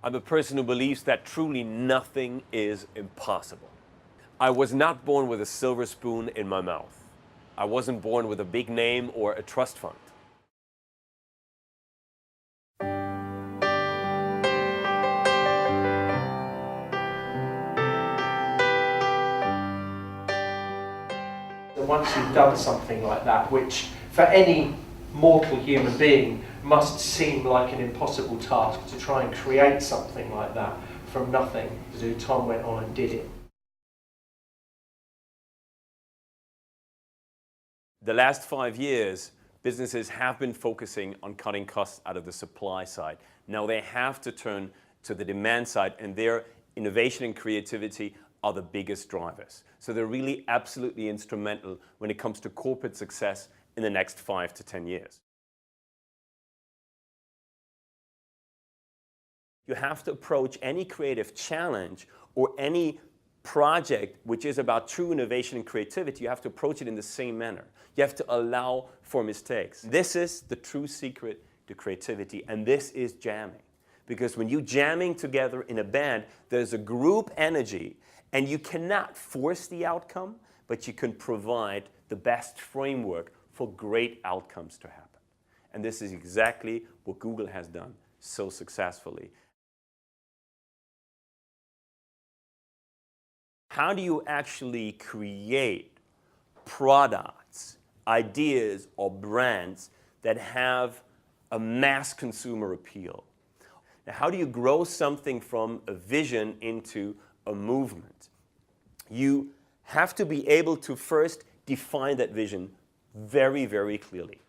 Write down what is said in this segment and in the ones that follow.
I'm a person who believes that truly nothing is impossible. I was not born with a silver spoon in my mouth. I wasn't born with a big name or a trust fund. Once you've done something like that, which for any mortal human being must seem like an impossible task, to try and create something like that from nothing, Tom went on and did it. The last 5 years, businesses have been focusing on cutting costs out of the supply side. Now they have to turn to the demand side, and their innovation and creativity are the biggest drivers. So they're really absolutely instrumental when it comes to corporate success in the next 5 to 10 years. You have to approach any creative challenge or any project which is about true innovation and creativity, you have to approach it in the same manner. You have to allow for mistakes. This is the true secret to creativity, and this is jamming. Because when you're jamming together in a band, there's a group energy, and you cannot force the outcome, but you can provide the best framework for great outcomes to happen. And this is exactly what Google has done so successfully. How do you actually create products, ideas, or brands that have a mass consumer appeal? Now, how do you grow something from a vision into a movement? You have to be able to first define that vision very, very clearly.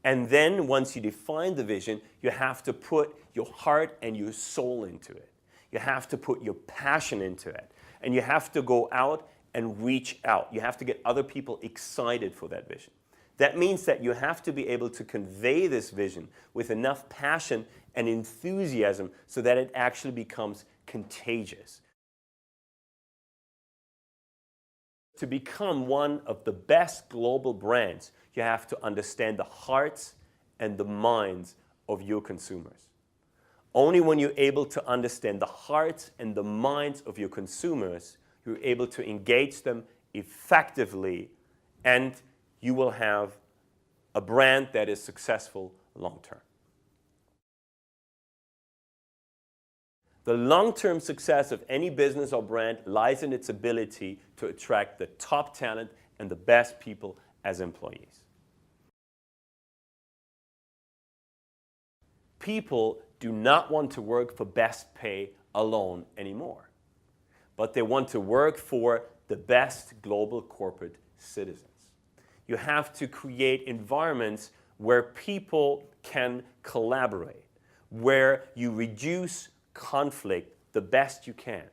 And then once you define the vision, you have to put your heart and your soul into it. You have to put your passion into it. And you have to go out and reach out. You have to get other people excited for that vision. That means that you have to be able to convey this vision with enough passion and enthusiasm so that it actually becomes contagious. To become one of the best global brands, you have to understand the hearts and the minds of your consumers. Only when you're able to understand the hearts and the minds of your consumers, you're able to engage them effectively, and you will have a brand that is successful long term. The long-term success of any business or brand lies in its ability to attract the top talent and the best people as employees. People do not want to work for best pay alone anymore, but they want to work for the best global corporate citizens. You have to create environments where people can collaborate, where you reduce conflict the best you can.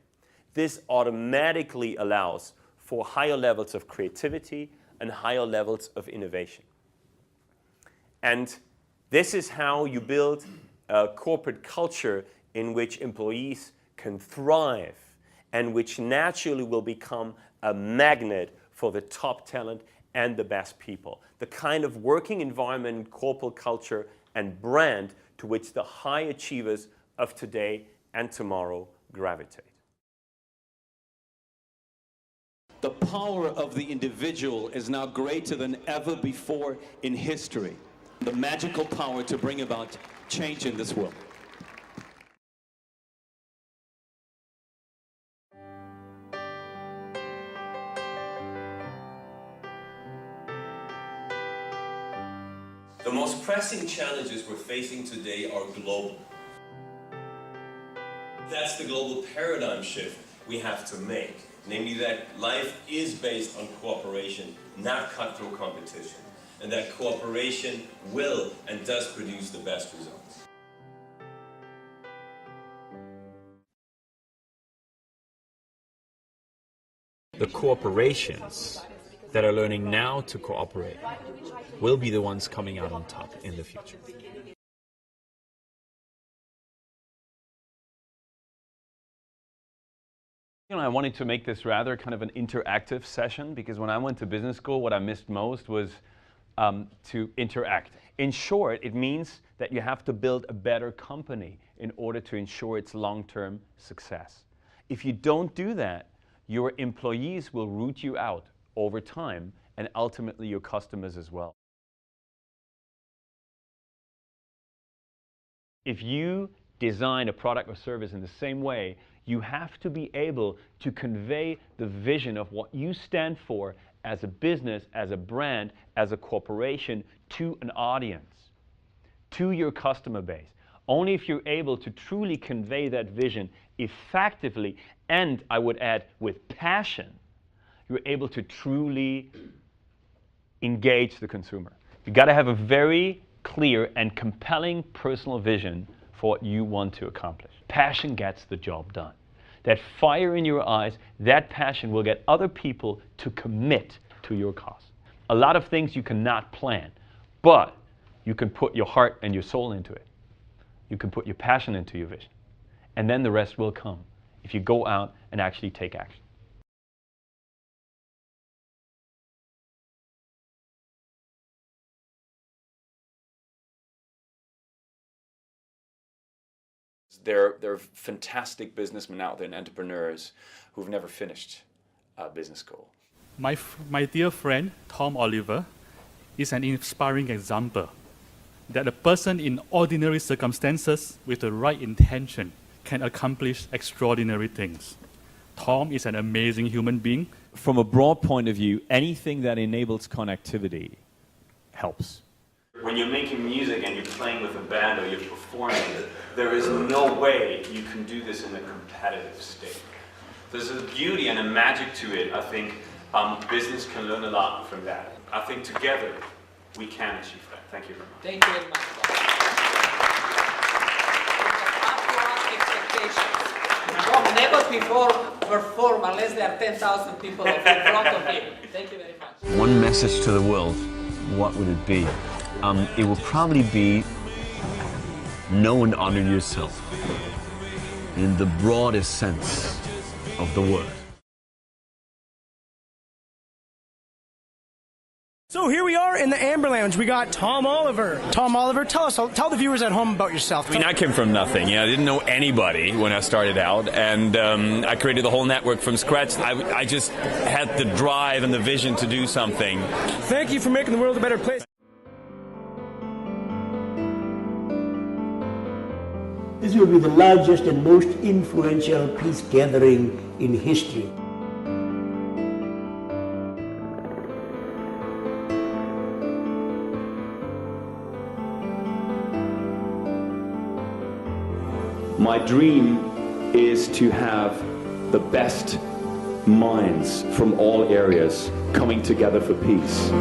This automatically allows for higher levels of creativity and higher levels of innovation. And this is how you build a corporate culture in which employees can thrive and which naturally will become a magnet for the top talent and the best people. The kind of working environment, corporate culture, and brand to which the high achievers of today and tomorrow gravitate. The power of the individual is now greater than ever before in history. The magical power to bring about change in this world. The most pressing challenges we're facing today are global. That's the global paradigm shift we have to make. Namely that life is based on cooperation, not cutthroat competition. And that cooperation will and does produce the best results. The corporations that are learning now to cooperate will be the ones coming out on top in the future. I wanted to make this rather kind of an interactive session, because when I went to business school, what I missed most was to interact. In short, it means that you have to build a better company in order to ensure its long-term success. If you don't do that, your employees will root you out over time, and ultimately your customers as well. If you design a product or service in the same way, you have to be able to convey the vision of what you stand for as a business, as a brand, as a corporation to an audience, to your customer base. Only if you're able to truly convey that vision effectively, and I would add with passion, you're able to truly engage the consumer. You've got to have a very clear and compelling personal vision for what you want to accomplish. Passion gets the job done. That fire in your eyes, that passion will get other people to commit to your cause. A lot of things you cannot plan, but you can put your heart and your soul into it. You can put your passion into your vision. And then the rest will come if you go out and actually take action. There are fantastic businessmen out there and entrepreneurs who've never finished business school. My dear friend, Tom Oliver, is an inspiring example that a person in ordinary circumstances with the right intention can accomplish extraordinary things. Tom is an amazing human being. From a broad point of view, anything that enables connectivity helps. When you're making music and you're playing with a band or you're performing, there is no way you can do this in a competitive state. There's a beauty and a magic to it. I think business can learn a lot from that. I think together we can achieve that. Thank you very much. Thank you very much. Tom never before performed unless there are 10,000 people in front of him. Thank you very much. One message to the world, what would it be? It will probably be know and honor yourself in the broadest sense of the word. So here we are in the Amber Lounge. We got Tom Oliver. Tom Oliver, tell the viewers at home about yourself. I mean, I came from nothing. I didn't know anybody when I started out, and I created the whole network from scratch. I just had the drive and the vision to do something. Thank you for making the world a better place. This will be the largest and most influential peace gathering in history. My dream is to have the best minds from all areas coming together for peace.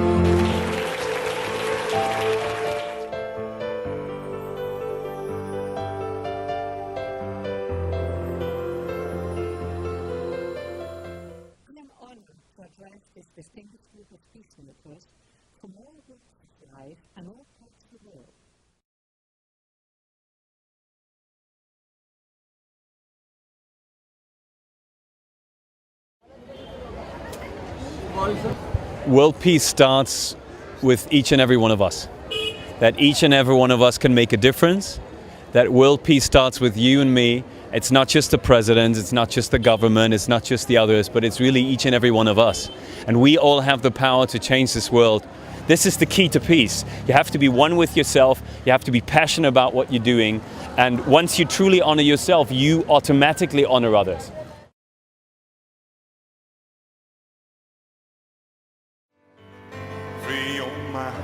This distinguished group of peacemakers from all over life and all parts of the world. World peace starts with each and every one of us. That each and every one of us can make a difference. That world peace starts with you and me. It's not just the president, it's not just the government, it's not just the others, but it's really each and every one of us. And we all have the power to change this world. This is the key to peace. You have to be one with yourself, you have to be passionate about what you're doing, and once you truly honor yourself, you automatically honor others. Free your mind.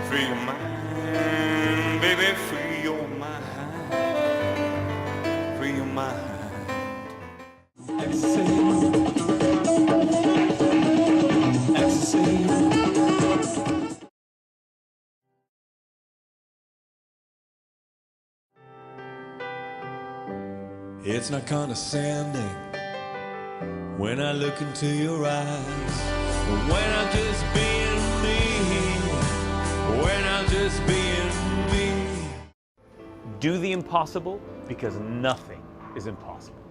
Free your mind, baby, free your mind. Free your mind. It's not condescending when I look into your eyes, when I'm just being me, when I'm just being me. Do the impossible because nothing is impossible.